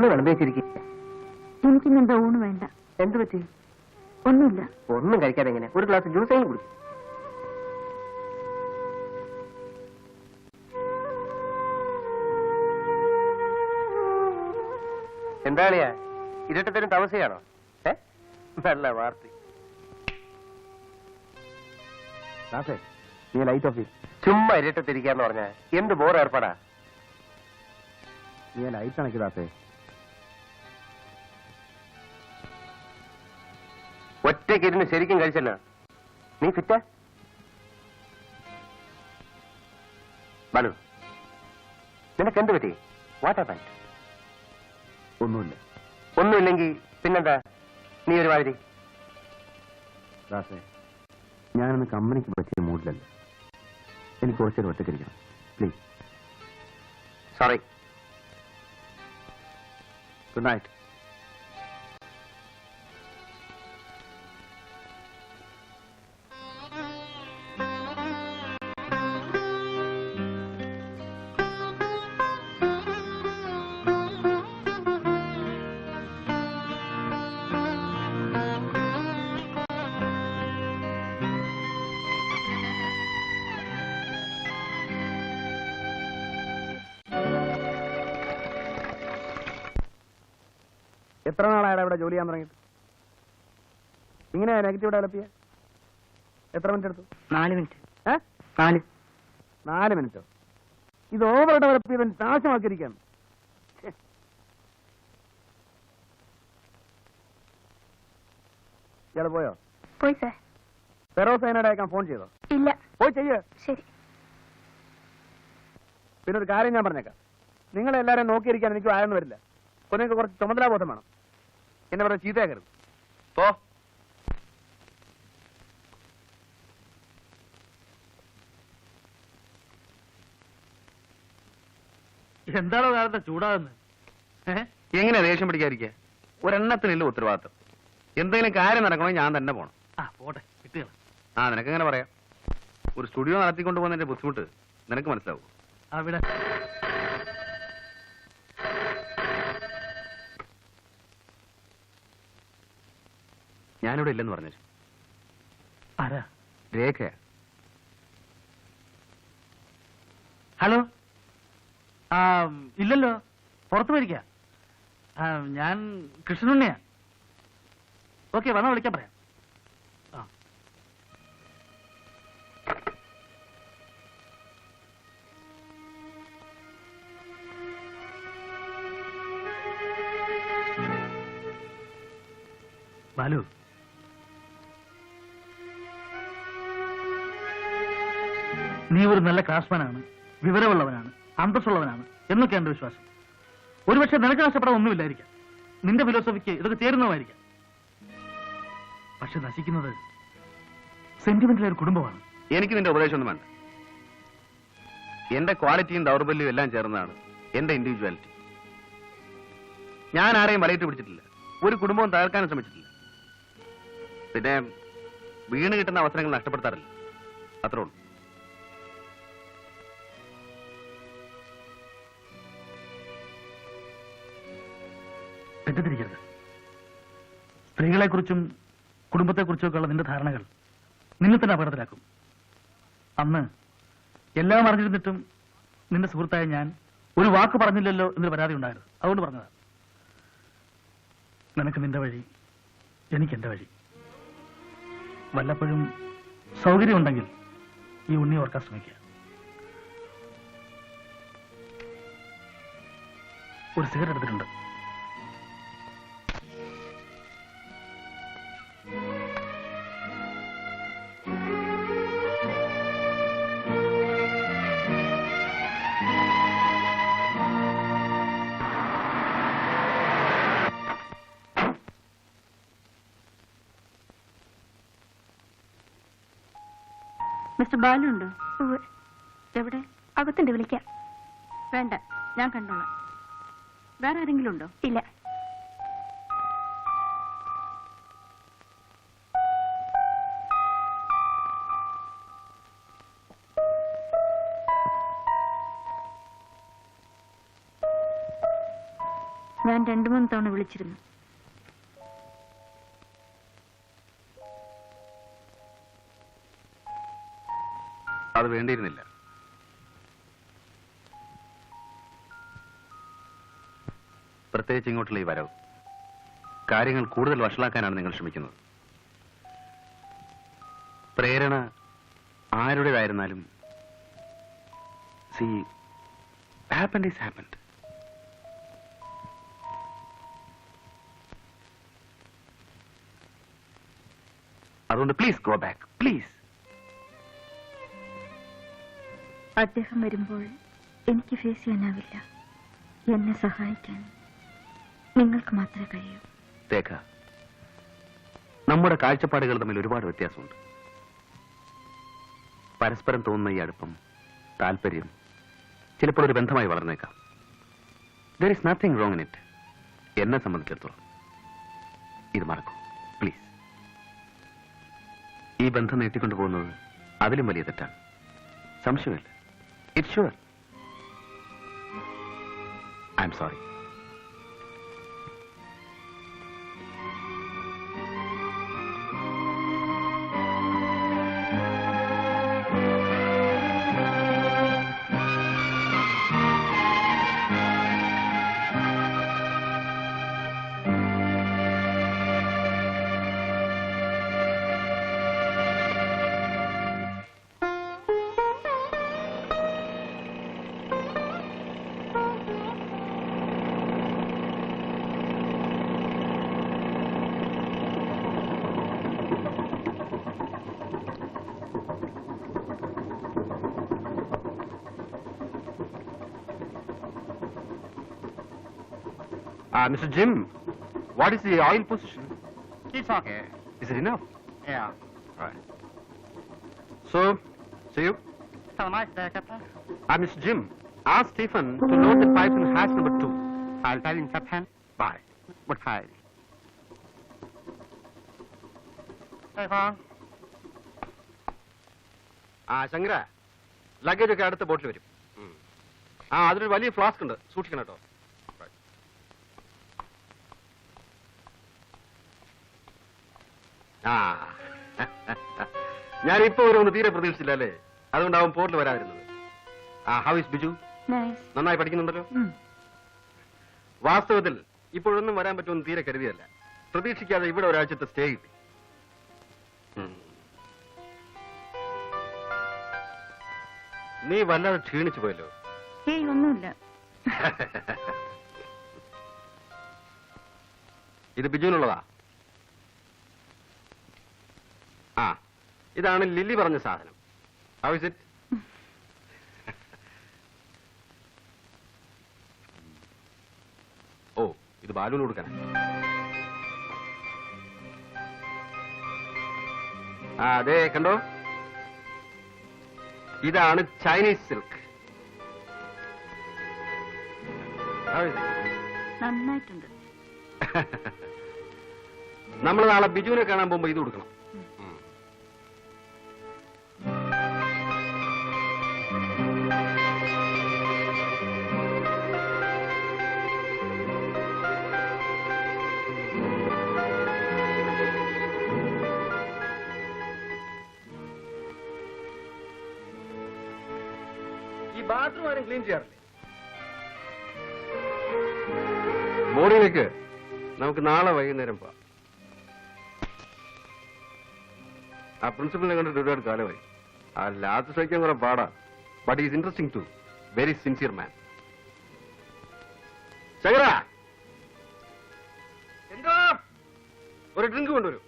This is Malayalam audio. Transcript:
ഊണ് വിളമ്പേച്ചിരിക്കും. എനിക്കിന്നെന്താ ഊണ് വേണ്ട. എന്ത് പറ്റി? ഒന്നുമില്ല. ഒന്നും കഴിക്കാതെ എങ്ങനെ? ഒരു ഗ്ലാസ് ജ്യൂസേലും കുടിക്കും. എന്താളിയാ ഇരുട്ടത്തിനും താമസിയാണോ? നല്ല വാർത്ത. നീ ലൈറ്റ് ഓഫ് ചെയ്യും. ചുമ്മാ ഇരുട്ടത്തിരിക്കാന്ന് പറഞ്ഞ എന്ത് ബോർ ഏർപ്പാടാ. നീ ലൈറ്റ് അണക്കി ദാസേ. ഒറ്റയ്ക്കിരുന്ന് ശരിക്കും കഴിച്ചല്ലോ. നീ ഫിറ്റാ? ബാലു, നിനക്ക് എന്ത് പറ്റി? What happened? ഒന്നുമില്ല. ഒന്നുമില്ലെങ്കിൽ പിന്നെന്താ നീ ഒരു മാതിരി? ദാസേ, ഞാനൊന്ന് കമ്പനിക്ക് പറ്റിയ മൂഡിലല്ല. എനിക്ക് കുറച്ചൊരു ഒറ്റയ്ക്കിരിക്കണം പ്ലീസ്. സോറി. Good night. എത്ര നാളായാലും ഇവിടെ ജോലി ചെയ്യാൻ തുടങ്ങിയിട്ട്? ഇങ്ങനെ നെഗറ്റീവ് ഡെവലപ്പ് ചെയ്യാൻ എത്ര മിനിറ്റ് എടുത്തു? 4 മിനിറ്റ്. 4 മിനിറ്റോ? ഇത് ഓവർ ഡെവലപ്പ് ചെയ്ത് നാശമാക്കിയിരിക്കുകയാണ്. ഇയാള് പോയോ? പോയി സാർ. ഫെറോസൈനോട് അയക്കാൻ ഫോൺ ചെയ്തോ? ഇല്ല. പോയി ചെയ്യേ. ശരി. പിന്നെ ഒരു കാര്യം ഞാൻ പറഞ്ഞേക്കാം. നിങ്ങളെല്ലാരും നോക്കിയിരിക്കാൻ എനിക്ക് ആയെന്ന് വരില്ല. അപ്പൊ നിങ്ങൾക്ക് കുറച്ച് ചുമതലാബോധം വേണം. എന്നെ പറഞ്ഞ ചീത്തയാക്കരുത്. പോ. എന്താണോ കാലത്തെ ചൂടാകുന്നത്? എങ്ങനെയാ ദേഷ്യം പിടിക്കാതിരിക്കുക? ഒരെണ്ണത്തിനില്ല ഉത്തരവാദിത്തം. എന്തെങ്കിലും കാര്യം നടക്കണമെങ്കിൽ ഞാൻ തന്നെ പോണം. പോട്ടെ, കിട്ടുക. നിനക്കെങ്ങനെ പറയാം? ഒരു സ്റ്റുഡിയോ നടത്തിക്കൊണ്ട് പോകുന്നതിന്റെ ബുദ്ധിമുട്ട് നിനക്ക് മനസ്സിലാവും. അവിടെ ഞാനിവിടെ ഇല്ലെന്ന് പറഞ്ഞു. ആരാ? രേഖയാ. ഹലോ. ഇല്ലല്ലോ, പുറത്തു പോയിരിക്ക. ഞാൻ കൃഷ്ണനുണ്ണിയാ. ഓക്കെ, വന്നാ വിളിക്കാൻ പറയാം. ബാലു, നീ ഒരു നല്ല ക്ലാസ്മാനാണ്, വിവരമുള്ളവനാണ്, അന്തസ്സുള്ളവനാണ് എന്നൊക്കെ എന്റെ വിശ്വാസം. ഒരുപക്ഷെ നിനക്ക് നഷ്ടപ്പെടാൻ ഒന്നുമില്ലായിരിക്കാം. നിന്റെ ഫിലോസഫിക്ക് ഇതൊക്കെ ചേരുന്നതായിരിക്കാം. പക്ഷെ നശിക്കുന്നത് സെന്റിമെന്റിലെ ഒരു കുടുംബമാണ്. എനിക്ക് നിന്റെ ഉപദേശമൊന്നും വേണ്ട. എന്റെ ക്വാളിറ്റിയും ദൗർബല്യവും എല്ലാം ചേർന്നതാണ് എന്റെ ഇൻഡിവിജ്വാലിറ്റി. ഞാൻ ആരെയും വലയിട്ട് പിടിച്ചിട്ടില്ല. ഒരു കുടുംബവും തകർക്കാനും ശ്രമിച്ചിട്ടില്ല. പിന്നെ വീണ് കിട്ടുന്ന അവസരങ്ങൾ നഷ്ടപ്പെടുത്താറില്ല. അത്രേ ഉള്ളൂ. തെറ്റിദ്ധരിക്കരുത്. സ്ത്രീകളെക്കുറിച്ചും കുടുംബത്തെക്കുറിച്ചൊക്കെയുള്ള നിന്റെ ധാരണകൾ നിന്നെ തന്നെ അപകടത്തിലാക്കും. അന്ന് എല്ലാം അറിഞ്ഞിരുന്നിട്ടും നിന്റെ സുഹൃത്തായ ഞാൻ ഒരു വാക്ക് പറഞ്ഞില്ലല്ലോ എന്നൊരു പരാതി ഉണ്ടായിരുന്നു. അതുകൊണ്ട് പറഞ്ഞതാ. നിനക്ക് നിന്റെ വഴി, എനിക്ക് എന്റെ വഴി. വല്ലപ്പോഴും സൗകര്യമുണ്ടെങ്കിൽ ഈ ഉണ്ണി ഓർക്കാൻ ശ്രമിക്കുക. ഒരു സിഗരറ്റ് എടുത്തിട്ടുണ്ട്. മിസ്റ്റർ ബാലു ഉണ്ടോ? എവിടെ? അകത്തുണ്ട്, വിളിക്കാം. വേണ്ട, ഞാൻ കണ്ടോളാം. വേറെ ആരെങ്കിലും ഉണ്ടോ? ഇല്ല. ഞാൻ 2-3 തവണ വിളിച്ചിരുന്നു. അത് വേണ്ടിയിരുന്നില്ല. പ്രത്യേകിച്ച് ഇങ്ങോട്ടുള്ള ഈ വരവ് കാര്യങ്ങൾ കൂടുതൽ വഷളാക്കാനാണ് നിങ്ങൾ ശ്രമിക്കുന്നത്. പ്രേരണ ആരുടേതായിരുന്നാലും see, happened is happened. അതുകൊണ്ട് പ്ലീസ് ഗോ ബാക്ക്, പ്ലീസ്. അദ്ദേഹം വരുമ്പോൾ എനിക്ക് ഫേസ് ചെയ്യാനാവില്ല. എന്നെ സഹായിക്കാൻ നിങ്ങൾക്ക് മാത്രമേ കഴിയൂ. രേഖ, നമ്മുടെ കാഴ്ചപ്പാടുകൾ തമ്മിൽ ഒരുപാട് വ്യത്യാസമുണ്ട്. പരസ്പരം തോന്നുന്ന ഈ അടുപ്പം, താല്പര്യം ചിലപ്പോൾ ഒരു ബന്ധമായി വളർന്നേക്കാം. There is nothing wrong in it. എന്നെ സംബന്ധിച്ചിടത്തോളം ഇത് മറക്കൂ പ്ലീസ്. ഈ ബന്ധം നീട്ടിക്കൊണ്ടു പോകുന്നത് അതിലും വലിയ തെറ്റാണ്. സംശയമില്ല. It's sure. I am sorry. Mr. Jim, what is the oil position? It's okay. Is it enough? Yeah. Right. So, see you. Have a nice day, Captain. Mr. Jim, ask Stephen to load the pipe in hatch number 2. I'll tell him, Captain. Bye. Good fire. Hey, Juan. Shankara, luggage ഒക്കെ അടുത്ത ബോട്ടിൽ വരും. അതിലൊരു വലിയ ഫ്ലാസ്ക് ഉണ്ട്, സൂക്ഷിക്കണം കേട്ടോ. ഞാനിപ്പോ വരുമെന്ന് തീരെ പ്രതീക്ഷിച്ചില്ല അല്ലേ? അതുകൊണ്ടാവും പോർട്ടിൽ വരാതിരുന്നത്. How is Biju? നന്നായി പഠിക്കുന്നുണ്ടല്ലോ. വാസ്തവത്തിൽ ഇപ്പോഴൊന്നും വരാൻ പറ്റുമെന്ന് തീരെ കരുതിയല്ല. പ്രതീക്ഷിക്കാതെ ഇവിടെ ഒരാഴ്ചത്തെ സ്റ്റേ കിട്ടി. നീ വല്ലാതെ ക്ഷീണിച്ചു പോയല്ലോ. ഒന്നുമില്ല. ഇത് ബിജുവിനുള്ളതാ. ഇതാണ് ലില്ലി പറഞ്ഞ സാധനം. How is it? ഓ, ഇത് ബാലുവിന് കൊടുക്കണം. അതെ, കണ്ടോ, ഇതാണ് ചൈനീസ് സിൽക്ക്. നന്നായിട്ടുണ്ട്. നമ്മൾ നാളെ ബിജുവിനെ കാണാൻ പോകുമ്പോ ഇത് കൊടുക്കണം. ഈ ബാത്റൂം ആരും ക്ലീൻ ചെയ്യാറില്ലേ? ബോർഡിലേക്ക് നമുക്ക് നാളെ വൈകുന്നേരം പോവാം. ആ പ്രിൻസിപ്പലിനെ കണ്ടിട്ട് ഒരുപാട് കാലമായി. ആ ലാസ്റ്റ് സഹിക്കാൻ കുറെ പാടാ. But is interesting too. Very sincere man. Shankara, എന്തോ ഒരു ഡ്രിങ്ക് കൊണ്ടുവരും.